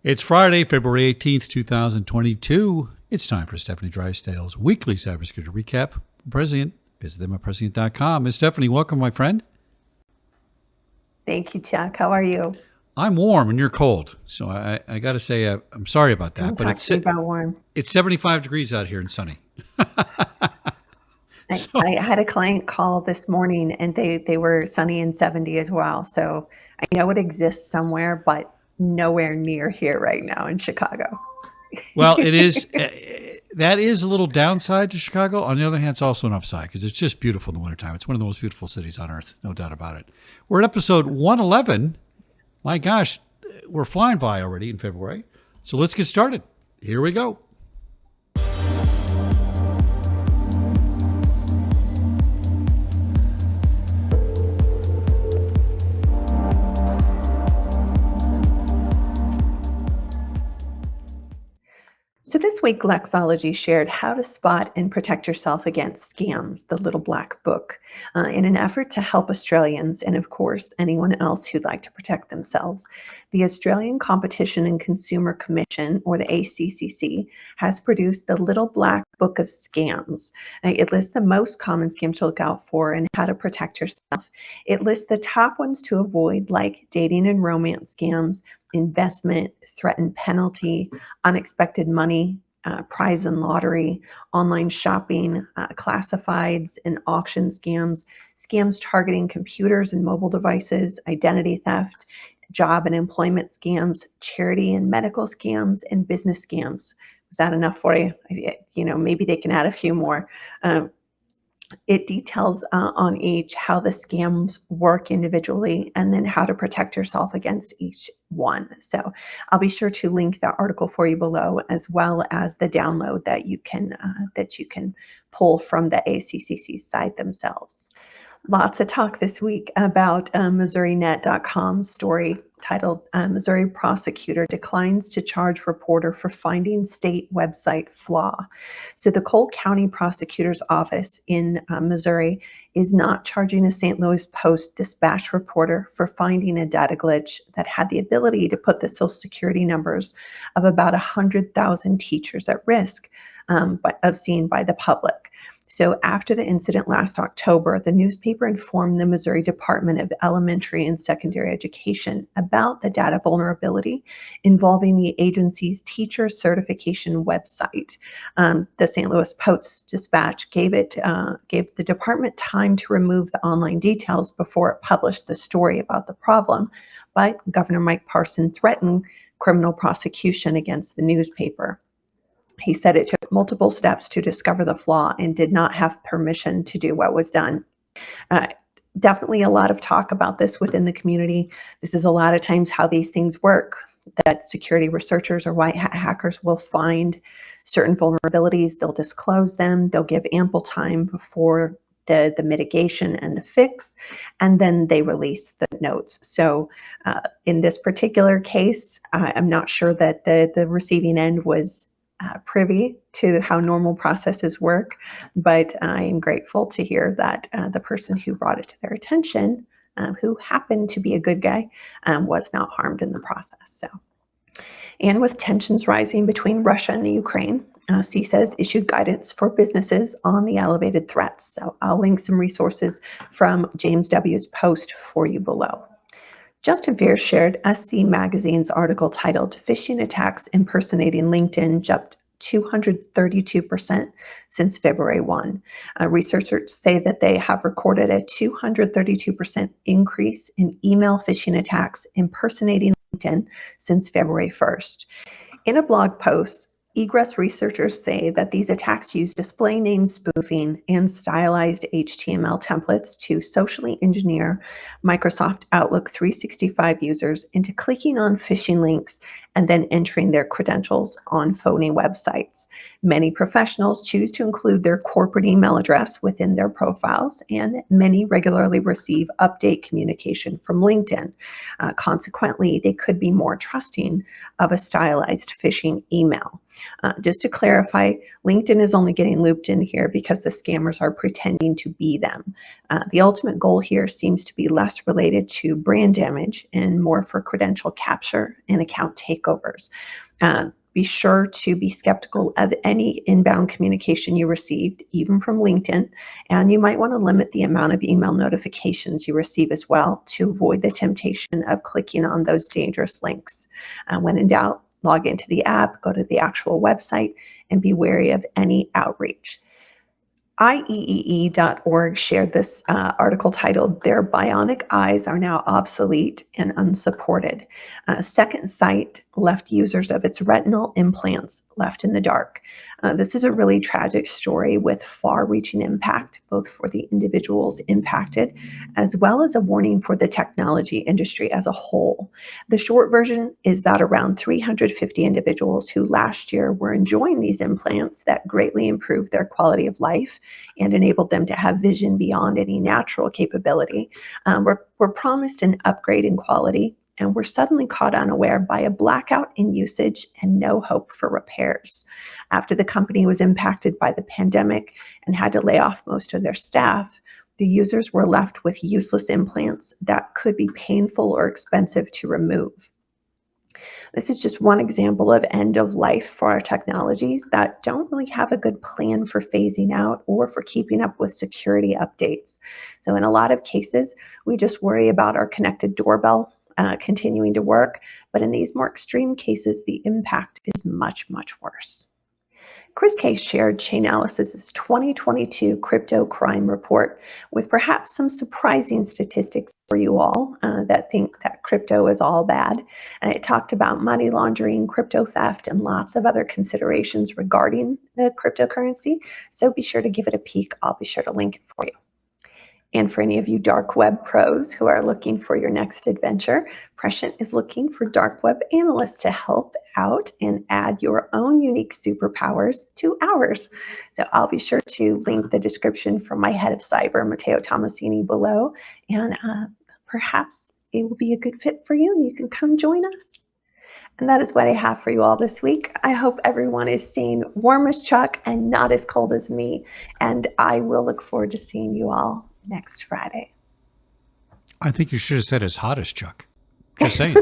It's Friday, February 18th, 2022. It's time for Stefanie Drysdale's weekly cybersecurity recap from Prescient. Visit them at Prescient.com. Ms. Stefanie, welcome, my friend. Thank you, Chuck. How are you? I'm warm and you're cold. So I got to say, I'm sorry about that. Don't talk to me about warm. It's 75 degrees out here and sunny. I had a client call this morning and they were sunny and 70 as well. So I know it exists somewhere, but nowhere near here right now in Chicago. Well, it is. That is a little downside to Chicago. On the other hand, it's also an upside because it's just beautiful in the wintertime. It's one of the most beautiful cities on earth, no doubt about it. We're at episode 111. My gosh, we're flying by already in February. So let's get started. Here we go. So this week, Lexology shared how to spot and protect yourself against scams, the little black book, in an effort to help Australians and, of course, anyone else who'd like to protect themselves. The Australian Competition and Consumer Commission, or the ACCC, has produced the Little Black Book of Scams. It lists the most common scams to look out for and how to protect yourself. It lists the top ones to avoid, like dating and romance scams, investment, threatened penalty, unexpected money, prize and lottery, online shopping, classifieds and auction scams, scams targeting computers and mobile devices, identity theft, job and employment scams, charity and medical scams, and business scams. Is that enough for you? Maybe they can add a few more. It details on each how the scams work individually and then how to protect yourself against each one. So I'll be sure to link that article for you below, as well as the download that you can pull from the ACCC site themselves. Lots of talk this week about Missourinet.com story titled Missouri Prosecutor Declines to Charge Reporter for Finding State Website Flaw. So the Cole County Prosecutor's Office in Missouri is not charging a St. Louis Post Dispatch reporter for finding a data glitch that had the ability to put the social security numbers of about 100,000 teachers at risk of seen by the public. So after the incident last October, the newspaper informed the Missouri Department of Elementary and Secondary Education about the data vulnerability involving the agency's teacher certification website. The St. Louis Post Dispatch gave the department time to remove the online details before it published the story about the problem, but Governor Mike Parson threatened criminal prosecution against the newspaper. He said it took multiple steps to discover the flaw and did not have permission to do what was done. Definitely a lot of talk about this within the community. This is a lot of times how these things work, that security researchers or white hat hackers will find certain vulnerabilities, they'll disclose them, they'll give ample time before the mitigation and the fix, and then they release the notes. So in this particular case, I'm not sure that the receiving end was privy to how normal processes work, but I am grateful to hear that the person who brought it to their attention, who happened to be a good guy, was not harmed in the process. So, and with tensions rising between Russia and the Ukraine, CISO has issued guidance for businesses on the elevated threats. So I'll link some resources from James W.'s post for you below. Justin Fear shared SC Magazine's article titled Phishing Attacks Impersonating LinkedIn Jumped 232% since February 1. Researchers say that they have recorded a 232% increase in email phishing attacks impersonating LinkedIn since February 1st. In a blog post, Egress researchers say that these attacks use display name spoofing and stylized HTML templates to socially engineer Microsoft Outlook 365 users into clicking on phishing links and then entering their credentials on phony websites. Many professionals choose to include their corporate email address within their profiles, and many regularly receive update communication from LinkedIn. Consequently, they could be more trusting of a stylized phishing email. Just to clarify, LinkedIn is only getting looped in here because the scammers are pretending to be them. The ultimate goal here seems to be less related to brand damage and more for credential capture and account takeovers. Be sure to be skeptical of any inbound communication you received, even from LinkedIn, and you might want to limit the amount of email notifications you receive as well to avoid the temptation of clicking on those dangerous links. When in doubt, log into the app, go to the actual website, and be wary of any outreach. IEEE.org shared this article titled, "Their Bionic Eyes Are Now Obsolete and Unsupported." Second Sight left users of its retinal implants left in the dark. This is a really tragic story with far-reaching impact, both for the individuals impacted, as well as a warning for the technology industry as a whole. The short version is that around 350 individuals who last year were enjoying these implants that greatly improved their quality of life and enabled them to have vision beyond any natural capability, were promised an upgrade in quality and were suddenly caught unaware by a blackout in usage and no hope for repairs. After the company was impacted by the pandemic and had to lay off most of their staff, the users were left with useless implants that could be painful or expensive to remove. This is just one example of end of life for our technologies that don't really have a good plan for phasing out or for keeping up with security updates. So in a lot of cases, we just worry about our connected doorbell continuing to work. But in these more extreme cases, the impact is much, much worse. Chris Case shared Chainalysis' 2022 crypto crime report with perhaps some surprising statistics for you all that think that crypto is all bad. And it talked about money laundering, crypto theft, and lots of other considerations regarding the cryptocurrency. So be sure to give it a peek. I'll be sure to link it for you. And for any of you dark web pros who are looking for your next adventure, Prescient is looking for dark web analysts to help out and add your own unique superpowers to ours. So I'll be sure to link the description from my head of cyber, Matteo Tomasini, below, and perhaps it will be a good fit for you and you can come join us. And that is what I have for you all this week. I hope everyone is staying warm as Chuck and not as cold as me. And I will look forward to seeing you all next Friday. I think you should have said as hot as Chuck. Just saying.